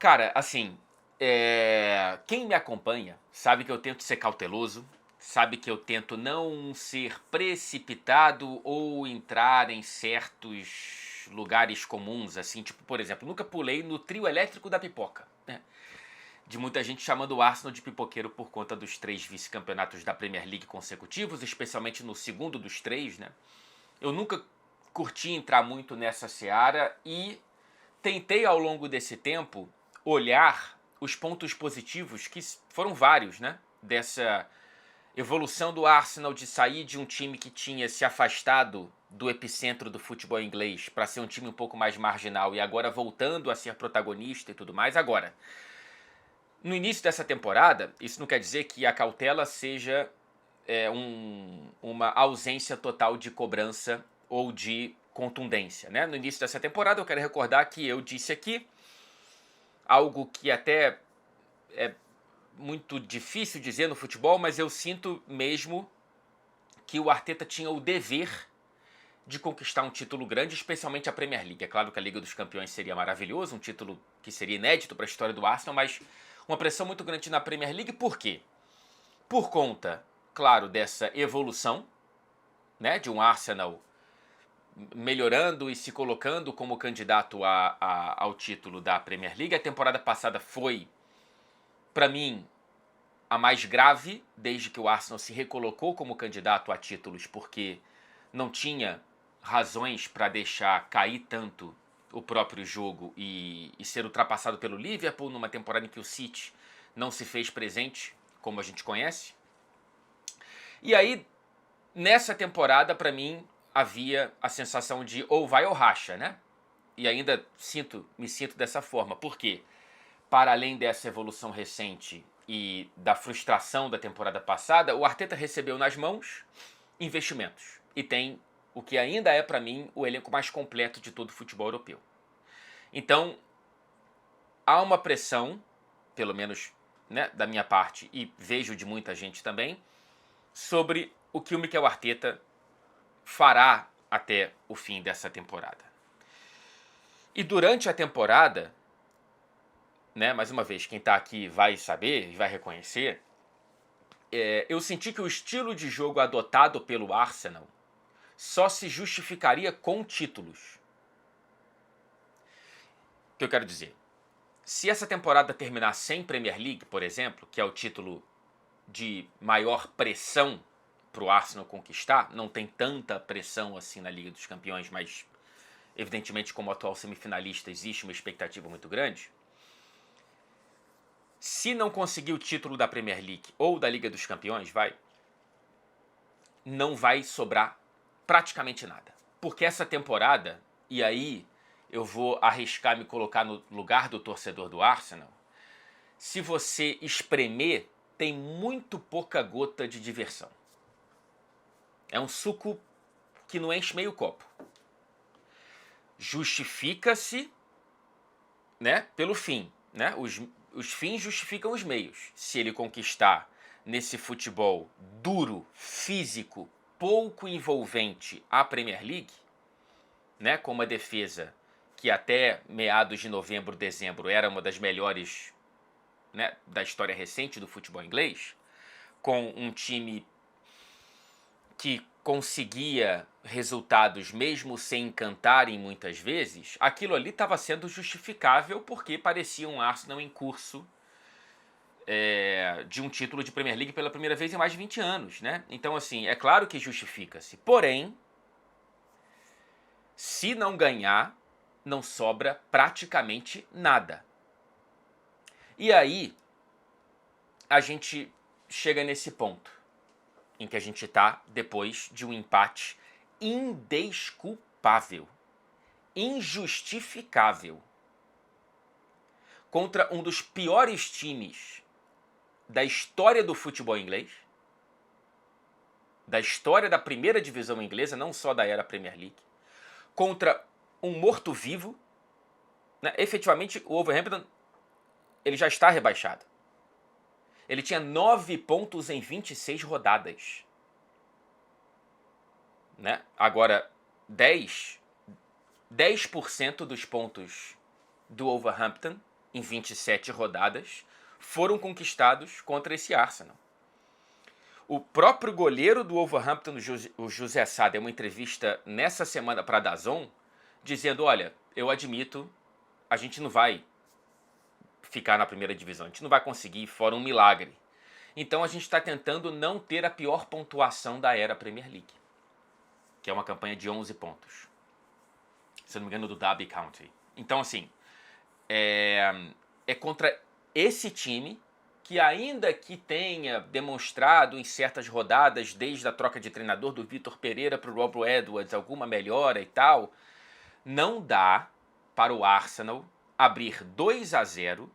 Cara, assim, quem me acompanha sabe que eu tento ser cauteloso, sabe que eu tento não ser precipitado ou entrar em certos lugares comuns, assim, tipo, por exemplo, nunca pulei no trio elétrico da pipoca, né? De muita gente chamando o Arsenal de pipoqueiro por conta dos 3 vice-campeonatos da Premier League consecutivos, especialmente no segundo dos 3, né? Eu nunca curti entrar muito nessa seara e tentei ao longo desse tempo olhar os pontos positivos, que foram vários, né? Dessa evolução do Arsenal de sair de um time que tinha se afastado do epicentro do futebol inglês para ser um time um pouco mais marginal e agora voltando a ser protagonista e tudo mais. Agora, no início dessa temporada, isso não quer dizer que a cautela seja uma ausência total de cobrança ou de contundência, né? No início dessa temporada, eu quero recordar que eu disse aqui algo que até é muito difícil dizer no futebol, mas eu sinto mesmo que o Arteta tinha o dever de conquistar um título grande, especialmente a Premier League. É claro que a Liga dos Campeões seria maravilhoso, um título que seria inédito para a história do Arsenal, mas uma pressão muito grande na Premier League. Por quê? Por conta, claro, dessa evolução, né, de um Arsenal melhorando e se colocando como candidato ao título da Premier League. A temporada passada foi, para mim, a mais grave desde que o Arsenal se recolocou como candidato a títulos, porque não tinha razões para deixar cair tanto o próprio jogo e ser ultrapassado pelo Liverpool numa temporada em que o City não se fez presente, como a gente conhece. E aí, nessa temporada, para mim, havia a sensação de ou vai ou racha, né? E ainda me sinto dessa forma. Por quê? Para além dessa evolução recente e da frustração da temporada passada, o Arteta recebeu nas mãos investimentos. E tem o que ainda é, para mim, o elenco mais completo de todo o futebol europeu. Então, há uma pressão, pelo menos, né, da minha parte, e vejo de muita gente também, sobre o que o Mikel Arteta fará até o fim dessa temporada. E durante a temporada, né, mais uma vez, quem está aqui vai saber e vai reconhecer, eu senti que o estilo de jogo adotado pelo Arsenal só se justificaria com títulos. O que eu quero dizer? Se essa temporada terminar sem Premier League, por exemplo, que é o título de maior pressão para o Arsenal conquistar, não tem tanta pressão assim na Liga dos Campeões, mas evidentemente como atual semifinalista existe uma expectativa muito grande. Se não conseguir o título da Premier League ou da Liga dos Campeões, não vai sobrar praticamente nada. Porque essa temporada, e aí eu vou arriscar me colocar no lugar do torcedor do Arsenal, se você espremer, tem muito pouca gota de diversão. É um suco que não enche meio copo. Justifica-se, né, pelo fim, né? Os fins justificam os meios. Se ele conquistar nesse futebol duro, físico, pouco envolvente a Premier League, né, com uma defesa que até meados de novembro, dezembro era uma das melhores, né, da história recente do futebol inglês, com um time que conseguia resultados mesmo sem encantarem muitas vezes, aquilo ali estava sendo justificável porque parecia um Arsenal em curso de um título de Premier League pela primeira vez em mais de 20 anos, né? Então, assim, é claro que justifica-se. Porém, se não ganhar, não sobra praticamente nada. E aí, a gente chega nesse ponto em que a gente está depois de um empate indesculpável, injustificável, contra um dos piores times da história do futebol inglês, da história da primeira divisão inglesa, não só da era Premier League, contra um morto-vivo, né? Efetivamente, o Wolverhampton ele já está rebaixado. Ele tinha 9 pontos em 26 rodadas. Né? Agora, 10% dos pontos do Wolverhampton em 27 rodadas foram conquistados contra esse Arsenal. O próprio goleiro do Wolverhampton, o José Sá, deu uma entrevista nessa semana para a DAZN, dizendo, olha, eu admito, a gente não vai ficar na primeira divisão, a gente não vai conseguir, fora um milagre. Então a gente está tentando não ter a pior pontuação da era Premier League, que é uma campanha de 11 pontos. Se eu não me engano, do Derby County. Então, assim, é contra esse time que, ainda que tenha demonstrado em certas rodadas, desde a troca de treinador do Vitor Pereira para o Rob Edwards, alguma melhora e tal, não dá para o Arsenal abrir 2-0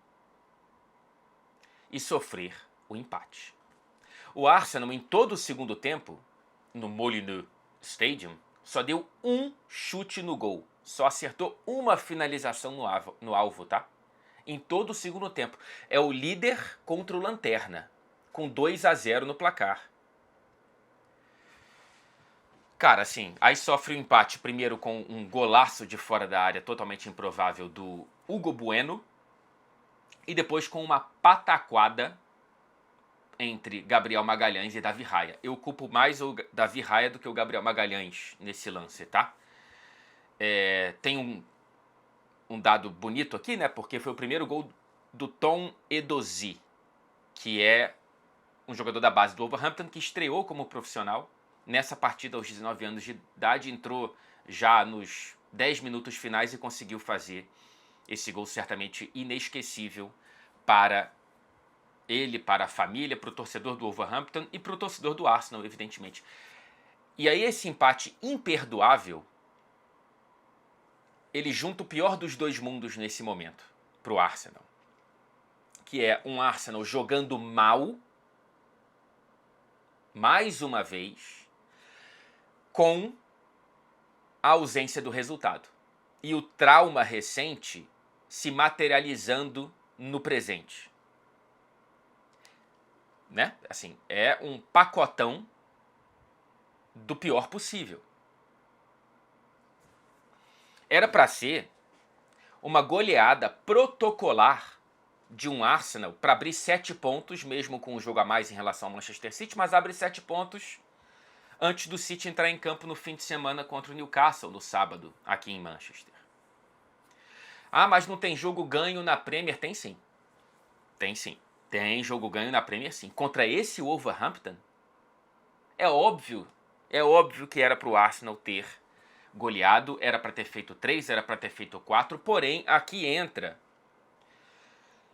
e sofrer o empate. O Arsenal, em todo o segundo tempo, no Molineux Stadium, só deu um chute no gol. Só acertou uma finalização no alvo, tá? Em todo o segundo tempo. É o líder contra o lanterna, com 2-0 no placar. Cara, assim, aí sofre o empate primeiro com um golaço de fora da área totalmente improvável do Hugo Bueno, e depois com uma pataquada entre Gabriel Magalhães e Davi Raya. Eu culpo mais o Davi Raya do que o Gabriel Magalhães nesse lance, tá? Tem um dado bonito aqui, né? Porque foi o primeiro gol do Tom Edozie, que é um jogador da base do Wolverhampton que estreou como profissional nessa partida aos 19 anos de idade, entrou já nos 10 minutos finais e conseguiu fazer esse gol certamente inesquecível para ele, para a família, para o torcedor do Wolverhampton e para o torcedor do Arsenal, evidentemente. E aí esse empate imperdoável, ele junta o pior dos dois mundos nesse momento para o Arsenal, que é um Arsenal jogando mal, mais uma vez, com a ausência do resultado. E o trauma recente se materializando no presente. Né? Assim, é um pacotão do pior possível. Era para ser uma goleada protocolar de um Arsenal para abrir 7 pontos, mesmo com um jogo a mais em relação ao Manchester City, mas abre 7 pontos antes do City entrar em campo no fim de semana contra o Newcastle, no sábado, aqui em Manchester. Ah, mas não tem jogo ganho na Premier? Tem sim. Tem sim. Tem jogo ganho na Premier sim. Contra esse Wolverhampton, é óbvio que era para o Arsenal ter goleado, era para ter feito 3, era para ter feito 4, porém aqui entra.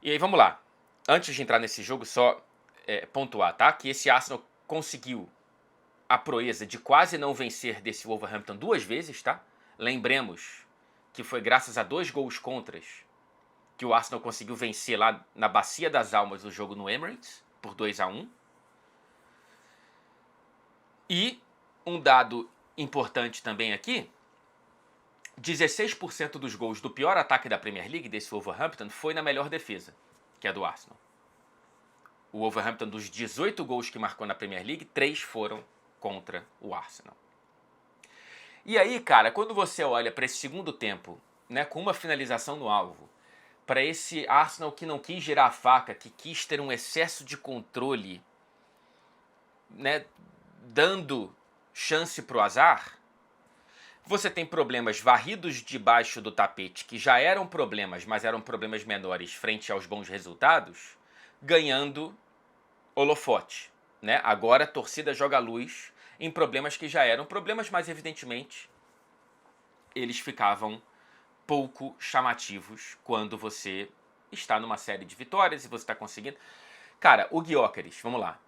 E aí vamos lá. Antes de entrar nesse jogo, só pontuar, tá? Que esse Arsenal conseguiu a proeza de quase não vencer desse Wolverhampton 2 vezes, tá? Lembremos que foi graças a 2 gols contras que o Arsenal conseguiu vencer lá na Bacia das Almas o jogo no Emirates, por 2-1. E um dado importante também aqui, 16% dos gols do pior ataque da Premier League, desse Wolverhampton, foi na melhor defesa, que é a do Arsenal. O Wolverhampton, dos 18 gols que marcou na Premier League, 3 foram contra o Arsenal. E aí, cara, quando você olha para esse segundo tempo, né, com uma finalização no alvo, para esse Arsenal que não quis girar a faca, que quis ter um excesso de controle, né, dando chance para o azar, você tem problemas varridos debaixo do tapete, que já eram problemas, mas eram problemas menores frente aos bons resultados, ganhando holofote. Né? Agora a torcida joga luz em problemas que já eram problemas, mas evidentemente eles ficavam pouco chamativos quando você está numa série de vitórias e você está conseguindo. Cara, o Gyökeres, vamos lá,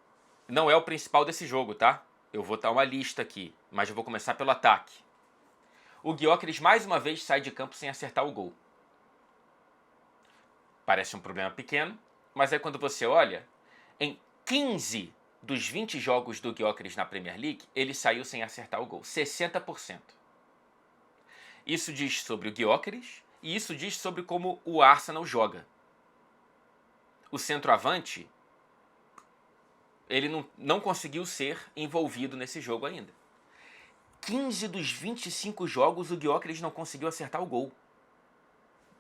não é o principal desse jogo, tá? Eu vou dar uma lista aqui, mas eu vou começar pelo ataque. O Gyökeres mais uma vez sai de campo sem acertar o gol. Parece um problema pequeno, mas é quando você olha, em 15 dos 20 jogos do Gyökeres na Premier League, ele saiu sem acertar o gol, 60%. Isso diz sobre o Gyökeres e isso diz sobre como o Arsenal joga. O centroavante, ele não conseguiu ser envolvido nesse jogo ainda. 15 dos 25 jogos o Gyökeres não conseguiu acertar o gol.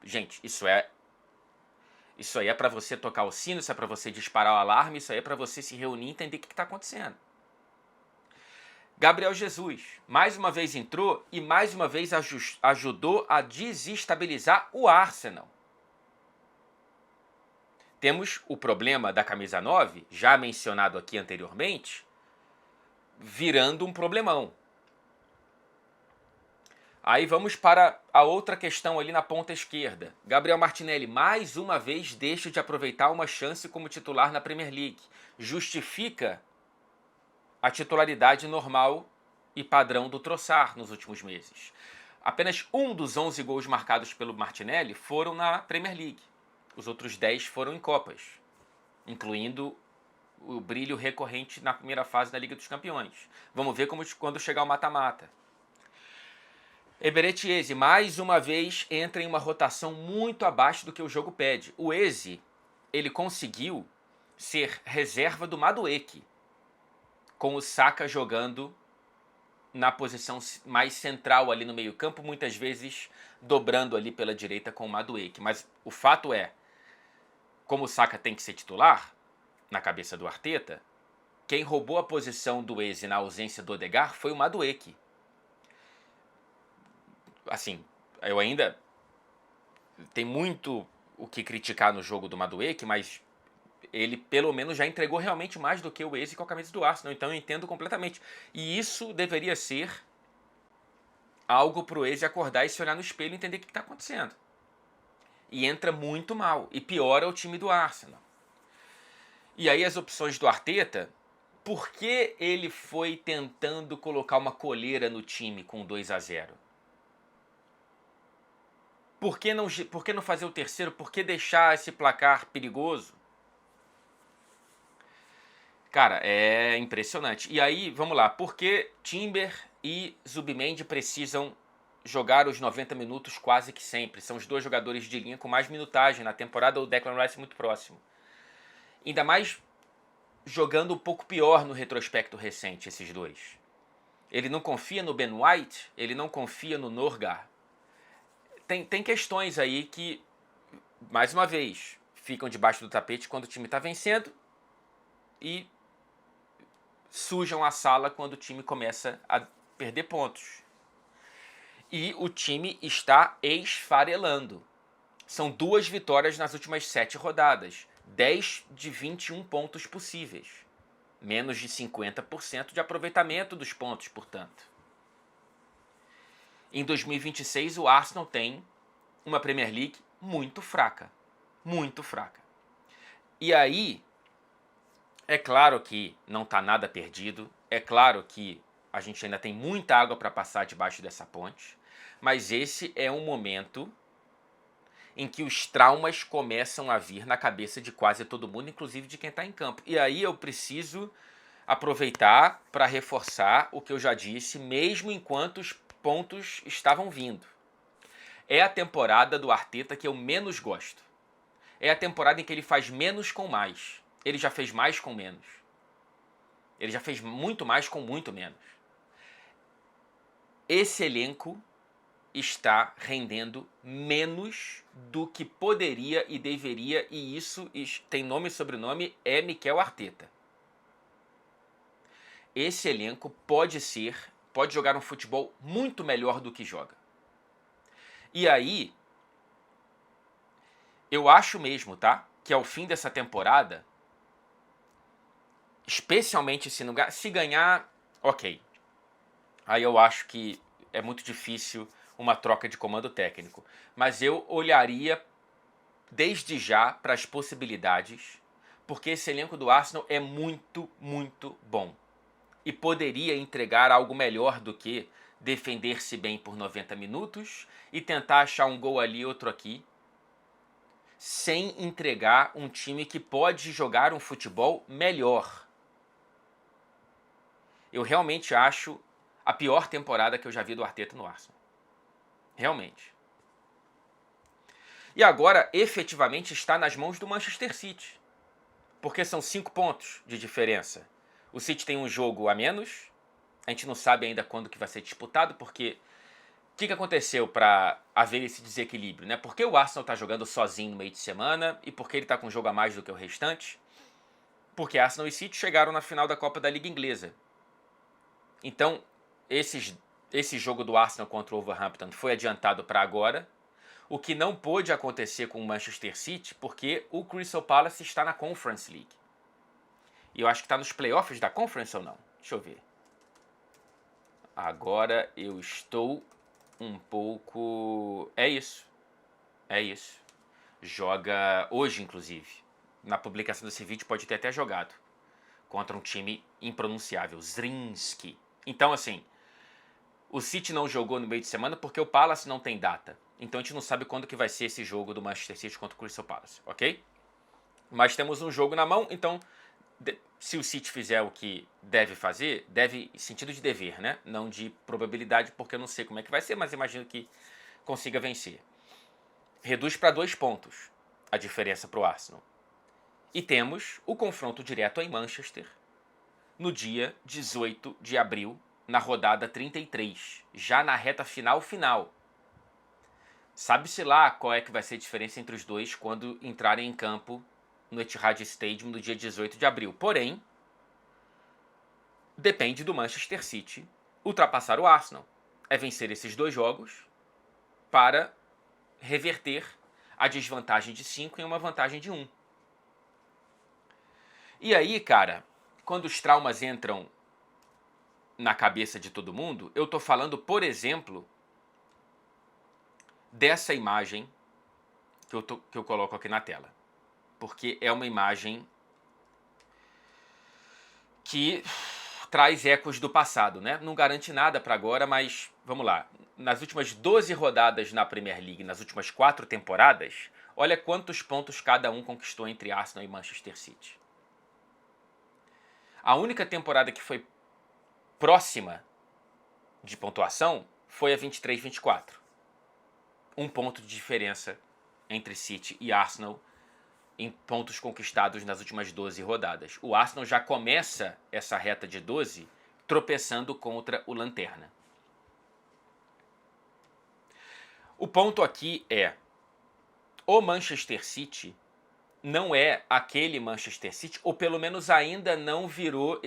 Gente, isso é Isso aí é para você tocar o sino, isso é para você disparar o alarme, isso aí é para você se reunir e entender o que está acontecendo. Gabriel Jesus, mais uma vez entrou e mais uma vez ajudou a desestabilizar o Arsenal. Temos o problema da camisa 9, já mencionado aqui anteriormente, virando um problemão. Aí vamos para a outra questão ali na ponta esquerda. Gabriel Martinelli mais uma vez deixa de aproveitar uma chance como titular na Premier League. Justifica a titularidade normal e padrão do Trossard nos últimos meses. Apenas um dos 11 gols marcados pelo Martinelli foram na Premier League. Os outros 10 foram em Copas, incluindo o brilho recorrente na primeira fase da Liga dos Campeões. Vamos ver quando chegar o mata-mata. Eberechi Eze, mais uma vez, entra em uma rotação muito abaixo do que o jogo pede. O Eze, ele conseguiu ser reserva do Madueke, com o Saka jogando na posição mais central ali no meio-campo, muitas vezes dobrando ali pela direita com o Madueke. Mas o fato é, como o Saka tem que ser titular, na cabeça do Arteta, quem roubou a posição do Eze na ausência do Odegaard foi o Madueke. Assim, eu ainda tem muito o que criticar no jogo do Madueke, mas ele pelo menos já entregou realmente mais do que o Eze com a camisa do Arsenal, então eu entendo completamente. E isso deveria ser algo para o Eze acordar e se olhar no espelho e entender o que está acontecendo. E entra muito mal, e piora o time do Arsenal. E aí as opções do Arteta, por que ele foi tentando colocar uma coleira no time com 2-0? Por que não fazer o terceiro? Por que deixar esse placar perigoso? Cara, é impressionante. E aí, vamos lá. Por que Timber e Zubimendi precisam jogar os 90 minutos quase que sempre? São os dois jogadores de linha com mais minutagem na temporada, o Declan Rice muito próximo. Ainda mais jogando um pouco pior no retrospecto recente, esses dois. Ele não confia no Ben White, ele não confia no Norgard. Tem questões aí que, mais uma vez, ficam debaixo do tapete quando o time está vencendo e sujam a sala quando o time começa a perder pontos. E o time está esfarelando. São 2 vitórias nas últimas 7 rodadas. 10 de 21 pontos possíveis. Menos de 50% de aproveitamento dos pontos, portanto. Em 2026, o Arsenal tem uma Premier League muito fraca. Muito fraca. E aí, é claro que não está nada perdido. É claro que a gente ainda tem muita água para passar debaixo dessa ponte. Mas esse é um momento em que os traumas começam a vir na cabeça de quase todo mundo, inclusive de quem está em campo. E aí eu preciso aproveitar para reforçar o que eu já disse, mesmo enquanto os pontos estavam vindo. É a temporada do Arteta que eu menos gosto. É a temporada em que ele faz menos com mais. Ele já fez mais com menos. Ele já fez muito mais com muito menos. Esse elenco está rendendo menos do que poderia e deveria, e isso tem nome e sobrenome, é Mikel Arteta. Esse elenco pode jogar um futebol muito melhor do que joga. E aí, eu acho mesmo, tá? Que ao fim dessa temporada, especialmente se ganhar, ok. Aí eu acho que é muito difícil uma troca de comando técnico. Mas eu olharia desde já para as possibilidades, porque esse elenco do Arsenal é muito, muito bom. E poderia entregar algo melhor do que defender-se bem por 90 minutos e tentar achar um gol ali, outro aqui, sem entregar um time que pode jogar um futebol melhor. Eu realmente acho a pior temporada que eu já vi do Arteta no Arsenal. Realmente. E agora, efetivamente, está nas mãos do Manchester City. Porque são 5 pontos de diferença. O City tem um jogo a menos. A gente não sabe ainda quando que vai ser disputado, porque que aconteceu para haver esse desequilíbrio, né? Por que o Arsenal está jogando sozinho no meio de semana e por que ele está com um jogo a mais do que o restante? Porque Arsenal e City chegaram na final da Copa da Liga Inglesa. Então, esse jogo do Arsenal contra o Wolverhampton foi adiantado para agora, o que não pôde acontecer com o Manchester City, porque o Crystal Palace está na Conference League. E eu acho que está nos playoffs da Conference ou não? Deixa eu ver. Agora eu estou um pouco... É isso. Joga hoje, inclusive. Na publicação desse vídeo pode ter até jogado. Contra um time impronunciável, Zrinski. Então, assim, o City não jogou no meio de semana porque o Palace não tem data. Então a gente não sabe quando que vai ser esse jogo do Manchester City contra o Crystal Palace, ok? Mas temos um jogo na mão, então se o City fizer o que deve fazer, deve em sentido de dever, né? Não de probabilidade, porque eu não sei como é que vai ser, mas imagino que consiga vencer. Reduz para 2 pontos a diferença para o Arsenal. E temos o confronto direto em Manchester, no dia 18 de abril, na rodada 33, já na reta final. Sabe-se lá qual é que vai ser a diferença entre os dois quando entrarem em campo no Etihad Stadium no dia 18 de abril. Porém, depende do Manchester City ultrapassar o Arsenal. É vencer esses 2 jogos para reverter a desvantagem de 5 em uma vantagem de 1. E aí, cara, quando os traumas entram na cabeça de todo mundo, eu tô falando, por exemplo, dessa imagem que eu coloco aqui na tela. Porque é uma imagem que traz ecos do passado, né? Não garante nada para agora, mas vamos lá. Nas últimas 12 rodadas na Premier League, nas últimas 4 temporadas, olha quantos pontos cada um conquistou entre Arsenal e Manchester City. A única temporada que foi próxima de pontuação foi a 23-24. 1 ponto de diferença entre City e Arsenal em pontos conquistados nas últimas 12 rodadas. O Arsenal já começa essa reta de 12 tropeçando contra o Lanterna. O ponto aqui é: o Manchester City não é aquele Manchester City, ou pelo menos ainda não virou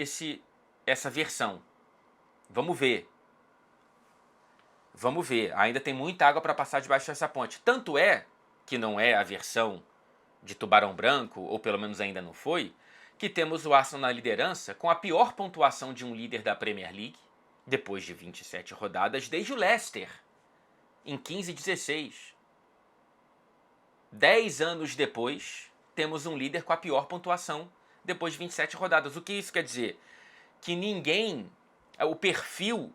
essa versão. Vamos ver. Ainda tem muita água para passar debaixo dessa ponte. Tanto é que não é a versão de Tubarão Branco, ou pelo menos ainda não foi, que temos o Arsenal na liderança com a pior pontuação de um líder da Premier League, depois de 27 rodadas, desde o Leicester, em 15-16. 10 anos depois, temos um líder com a pior pontuação depois de 27 rodadas. O que isso quer dizer? Que o perfil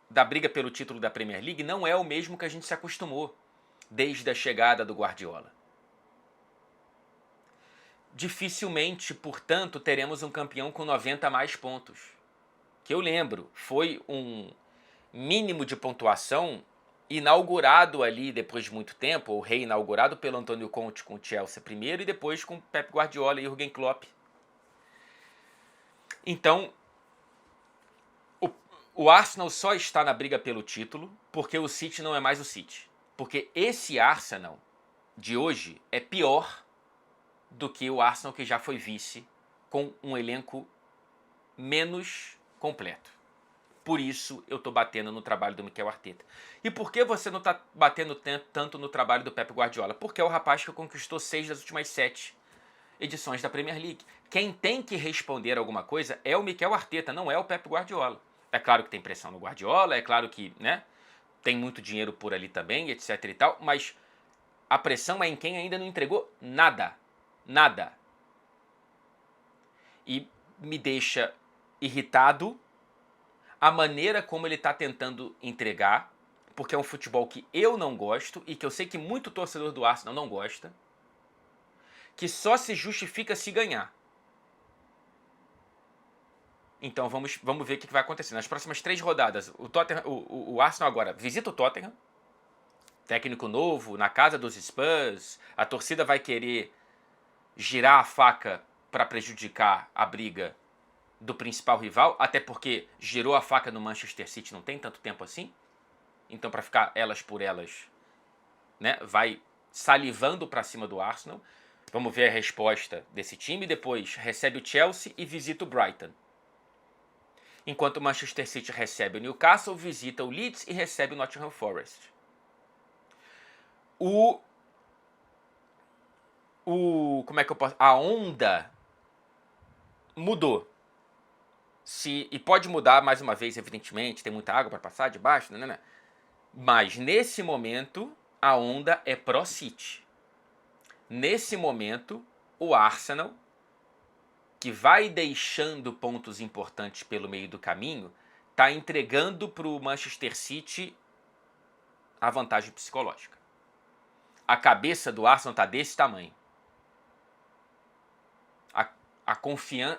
da briga pelo título da Premier League não é o mesmo que a gente se acostumou desde a chegada do Guardiola. Dificilmente, portanto, teremos um campeão com 90 mais pontos. Que eu lembro, foi um mínimo de pontuação inaugurado ali depois de muito tempo, ou reinaugurado pelo Antônio Conte com o Chelsea primeiro e depois com Pep Guardiola e Jürgen Klopp. Então, o Arsenal só está na briga pelo título porque o City não é mais o City. Porque esse Arsenal de hoje é pior do que o Arsenal que já foi vice, com um elenco menos completo. Por isso eu estou batendo no trabalho do Mikel Arteta. E por que você não está batendo tanto no trabalho do Pep Guardiola? Porque é o rapaz que conquistou 6 das últimas 7 edições da Premier League. Quem tem que responder alguma coisa é o Mikel Arteta, não é o Pep Guardiola. É claro que tem pressão no Guardiola, é claro que, né, tem muito dinheiro por ali também, etc e tal, mas a pressão é em quem ainda não entregou nada. Nada. E me deixa irritado a maneira como ele está tentando entregar, porque é um futebol que eu não gosto e que eu sei que muito torcedor do Arsenal não gosta, que só se justifica se ganhar. Então vamos ver o que vai acontecer. Nas próximas 3 rodadas, o Arsenal agora visita o Tottenham, técnico novo, na casa dos Spurs, a torcida vai querer girar a faca para prejudicar a briga do principal rival, até porque girou a faca no Manchester City não tem tanto tempo assim. então para ficar elas por elas, né, vai salivando para cima do Arsenal. Vamos ver a resposta desse time. Depois recebe o Chelsea e visita o Brighton. Enquanto o Manchester City recebe o Newcastle, visita o Leeds e recebe o Nottingham Forest. Como é que eu posso... A onda mudou. E pode mudar mais uma vez, evidentemente, tem muita água para passar debaixo, né? Mas nesse momento, a onda é pró-City. Nesse momento, o Arsenal, que vai deixando pontos importantes pelo meio do caminho, está entregando para o Manchester City a vantagem psicológica. A cabeça do Arsenal está desse tamanho.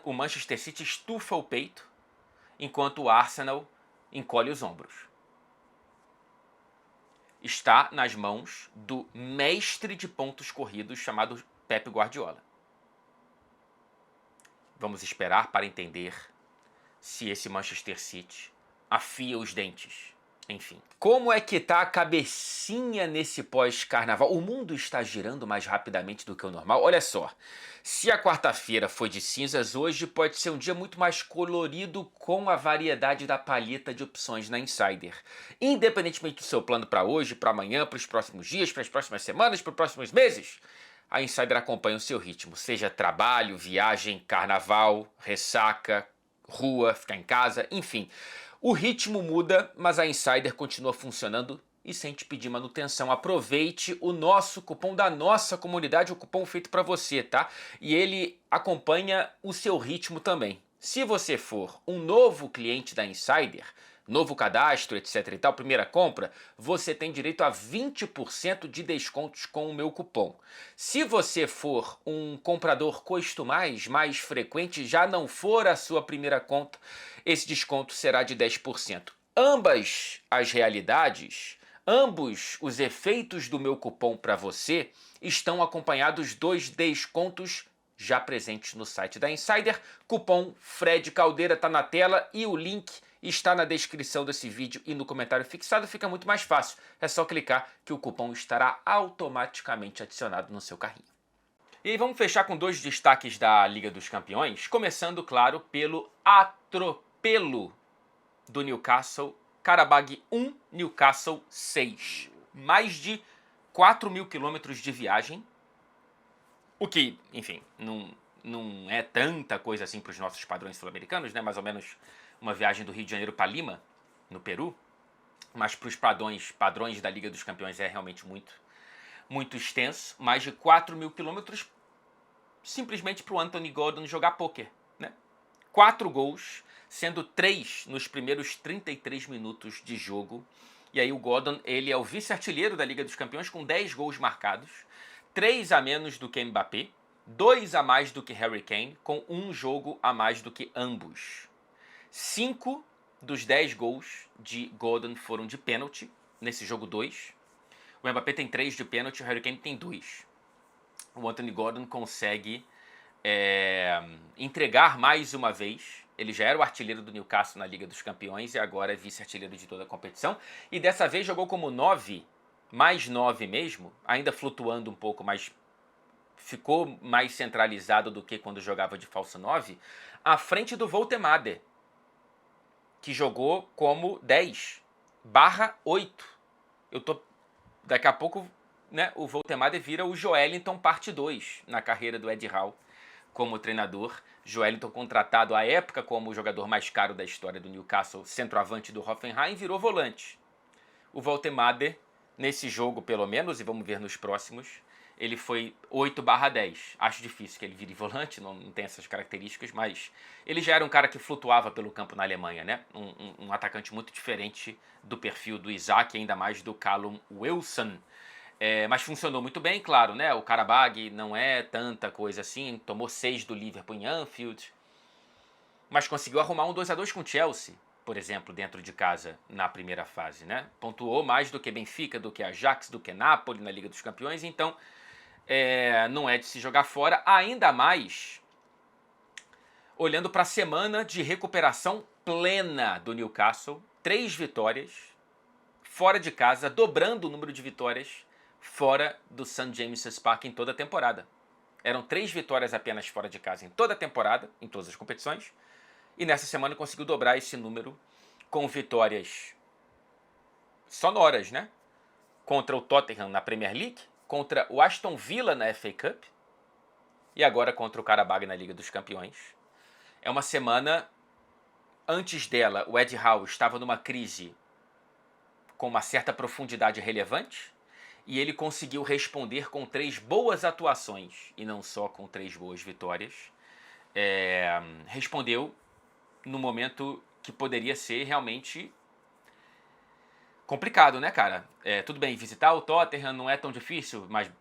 O Manchester City estufa o peito, enquanto o Arsenal encolhe os ombros. Está nas mãos do mestre de pontos corridos chamado Pep Guardiola. Vamos esperar para entender se esse Manchester City afia os dentes. Enfim. Como é que tá a cabecinha nesse pós-carnaval? O mundo está girando mais rapidamente do que o normal. Olha só, se a quarta-feira foi de cinzas, hoje pode ser um dia muito mais colorido com a variedade da palheta de opções na Insider. Independentemente do seu plano para hoje, para amanhã, para os próximos dias, para as próximas semanas, para os próximos meses, a Insider acompanha o seu ritmo, seja trabalho, viagem, carnaval, ressaca, rua, ficar em casa, enfim. O ritmo muda, mas a Insider continua funcionando e sem te pedir manutenção. Aproveite o nosso cupom da nossa comunidade, o cupom feito para você, tá? E ele acompanha o seu ritmo também. Se você for um novo cliente da Insider, novo cadastro, etc e tal, primeira compra, você tem direito a 20% de descontos com o meu cupom. Se você for um comprador costumais, mais frequente, já não for a sua primeira conta, esse desconto será de 10%. Ambas as realidades, ambos os efeitos do meu cupom para você estão acompanhados dos descontos já presentes no site da Insider. Cupom Fred Caldeira está na tela e o link está na descrição desse vídeo e no comentário fixado. Fica muito mais fácil, é só clicar que o cupom estará automaticamente adicionado no seu carrinho. E vamos fechar com dois destaques da Liga dos Campeões, começando, claro, pelo atropelo do Newcastle. Karabag 1, Newcastle 6. Mais de 4.000 quilômetros de viagem, o que, enfim, não é tanta coisa assim para os nossos padrões sul-americanos, né? Mais ou menos uma viagem do Rio de Janeiro para Lima, no Peru, mas para os padrões da Liga dos Campeões é realmente muito extenso. Mais de 4.000 quilômetros simplesmente para o Anthony Gordon jogar pôquer, né? 4 gols, sendo 3 nos primeiros 33 minutos de jogo. E aí o Gordon, ele é o vice-artilheiro da Liga dos Campeões com 10 gols marcados, 3 a menos do que Mbappé, 2 a mais do que Harry Kane, com 1 jogo a mais do que ambos. 5 dos 10 gols de Gordon foram de pênalti, nesse jogo 2. O Mbappé tem 3 de pênalti, o Harry Kane tem 2. O Anthony Gordon consegue entregar mais uma vez. Ele já era o artilheiro do Newcastle na Liga dos Campeões e agora é vice-artilheiro de toda a competição. E dessa vez jogou como 9, mais 9 mesmo, ainda flutuando um pouco, mas ficou mais centralizado do que quando jogava de falso 9, à frente do Woltemade, que jogou como 10/8. Daqui a pouco, né, o Woltemade vira o Joelinton parte 2 na carreira do Eddie Howe como treinador. Joelinton, contratado à época como o jogador mais caro da história do Newcastle, centroavante do Hoffenheim, virou volante. O Woltemade, nesse jogo pelo menos, e vamos ver nos próximos, ele foi 8/10. Acho difícil que ele vire volante, não tem essas características, mas ele já era um cara que flutuava pelo campo na Alemanha, né? Um atacante muito diferente do perfil do Isaac, ainda mais do Callum Wilson. Mas funcionou muito bem, claro, né? O Karabag não é tanta coisa assim, tomou 6 do Liverpool em Anfield, mas conseguiu arrumar um 2-2 com o Chelsea, por exemplo, dentro de casa na primeira fase, né? Pontuou mais do que Benfica, do que Ajax, do que Napoli na Liga dos Campeões, então não é de se jogar fora, ainda mais olhando para a semana de recuperação plena do Newcastle. 3 vitórias, fora de casa, dobrando o número de vitórias fora do St. James's Park em toda a temporada. Eram 3 vitórias apenas fora de casa em toda a temporada, em todas as competições, e nessa semana conseguiu dobrar esse número com vitórias sonoras, né? Contra o Tottenham na Premier League, contra o Aston Villa na FA Cup e agora contra o Qarabag na Liga dos Campeões. É uma semana, antes dela, o Eddie Howe estava numa crise com uma certa profundidade relevante e ele conseguiu responder com 3 boas atuações e não só com 3 boas vitórias. Respondeu no momento que poderia ser realmente complicado, né, cara? Tudo bem, visitar o Tottenham não é tão difícil, mas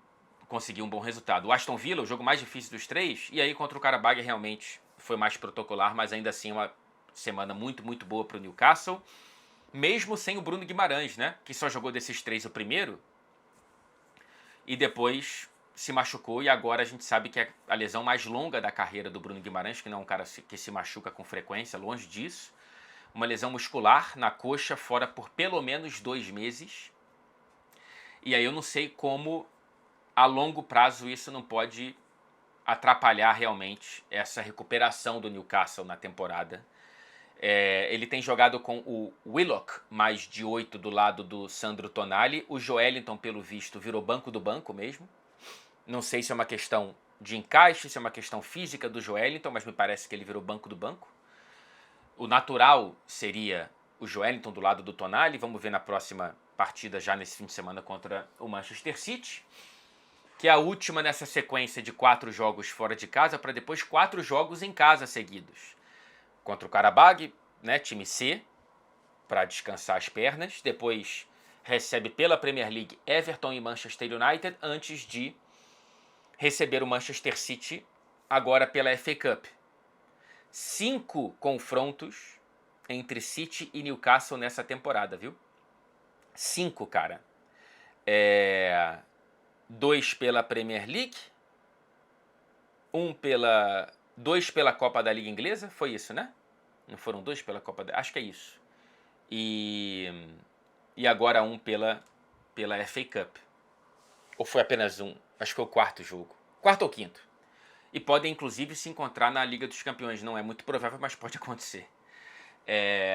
conseguiu um bom resultado. O Aston Villa, o jogo mais difícil dos 3, e aí contra o Qarabag realmente foi mais protocolar, mas ainda assim uma semana muito, muito boa para o Newcastle, mesmo sem o Bruno Guimarães, né, que só jogou desses 3 o primeiro, e depois se machucou, e agora a gente sabe que é a lesão mais longa da carreira do Bruno Guimarães, que não é um cara que se machuca com frequência, longe disso. Uma lesão muscular na coxa, fora por pelo menos 2 meses. E aí eu não sei como a longo prazo isso não pode atrapalhar realmente essa recuperação do Newcastle na temporada. Ele tem jogado com o Willock, mais de 8 do lado do Sandro Tonali. O Joelinton, pelo visto, virou banco do banco mesmo. Não sei se é uma questão de encaixe, se é uma questão física do Joelinton, mas me parece que ele virou banco do banco. O natural seria o Joelinton do lado do Tonali. Vamos ver na próxima partida, já nesse fim de semana, contra o Manchester City, que é a última nessa sequência de 4 jogos fora de casa, para depois 4 jogos em casa seguidos. Contra o Qarabag, né, time C, para descansar as pernas. Depois recebe pela Premier League Everton e Manchester United, antes de receber o Manchester City agora pela FA Cup. 5 confrontos entre City e Newcastle nessa temporada, viu? 5, cara. 2 pela Premier League, 2 pela Copa da Liga Inglesa, foi isso, né? Não foram 2 pela Copa da... Acho que é isso. E agora 1 pela FA Cup. Ou foi apenas 1? Acho que foi o 4º jogo. 4º ou 5º. E podem, inclusive, se encontrar na Liga dos Campeões. Não é muito provável, mas pode acontecer.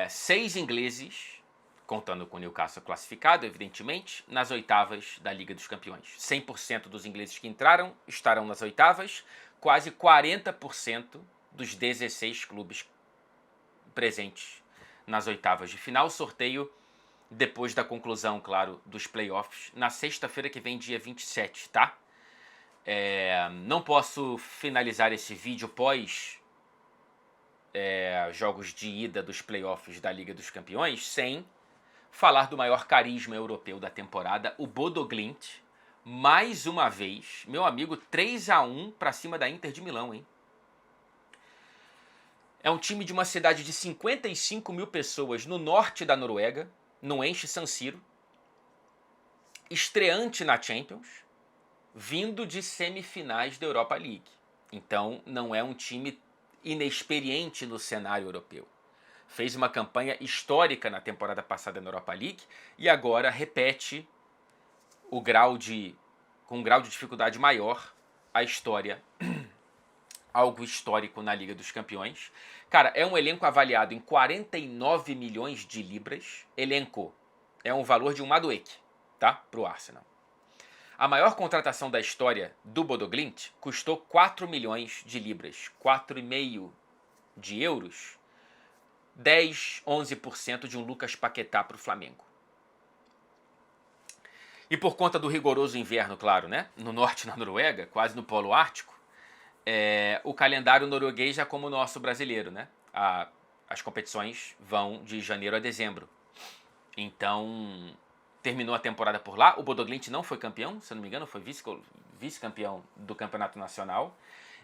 6 ingleses, contando com o Newcastle classificado, evidentemente, nas oitavas da Liga dos Campeões. 100% dos ingleses que entraram estarão nas oitavas. Quase 40% dos 16 clubes presentes nas oitavas de final. Sorteio depois da conclusão, claro, dos playoffs, na sexta-feira que vem, dia 27, tá? Não posso finalizar esse vídeo pós jogos de ida dos playoffs da Liga dos Campeões sem falar do maior carisma europeu da temporada, o Bodo Glimt. Mais uma vez, meu amigo, 3-1 para cima da Inter de Milão, hein? É um time de uma cidade de 55 mil pessoas no norte da Noruega, não enche San Siro, estreante na Champions, vindo de semifinais da Europa League. Então não é um time inexperiente no cenário europeu. Fez uma campanha histórica na temporada passada na Europa League e agora repete com um grau de dificuldade maior a história, algo histórico na Liga dos Campeões. Cara, é um elenco avaliado em 49 milhões de libras. Elenco é um valor de um Madueke, tá? Para o Arsenal. A maior contratação da história do Bodo Glimt custou 4 milhões de libras, 4,5 de euros, 10, 11% de um Lucas Paquetá para o Flamengo. E por conta do rigoroso inverno, claro, né? No norte da Noruega, quase no Polo Ártico, o calendário norueguês é como o nosso brasileiro, né? As competições vão de janeiro a dezembro. Então, terminou a temporada por lá. O Bodo Glimt não foi campeão, se eu não me engano, foi vice-campeão do Campeonato Nacional.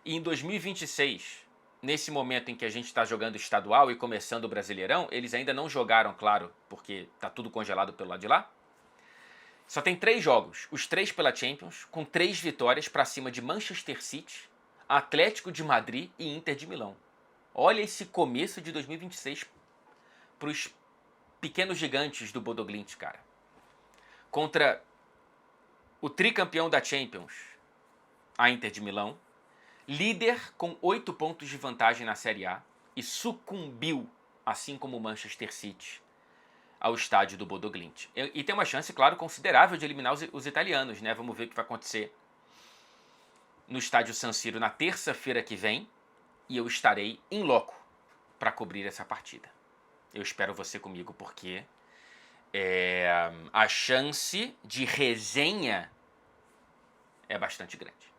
E em 2026, nesse momento em que a gente está jogando estadual e começando o Brasileirão, eles ainda não jogaram, claro, porque está tudo congelado pelo lado de lá. Só tem 3 jogos, os 3 pela Champions, com 3 vitórias para cima de Manchester City, Atlético de Madrid e Inter de Milão. Olha esse começo de 2026 para os pequenos gigantes do Bodo Glimt, cara. contra o tricampeão da Champions, a Inter de Milão, líder com 8 pontos de vantagem na Série A e sucumbiu, assim como o Manchester City, ao estádio do Bodo Glimt. E tem uma chance, claro, considerável de eliminar os italianos, né? Vamos ver o que vai acontecer no estádio San Siro na terça-feira que vem e eu estarei em loco para cobrir essa partida. Eu espero você comigo porque a chance de resenha é bastante grande.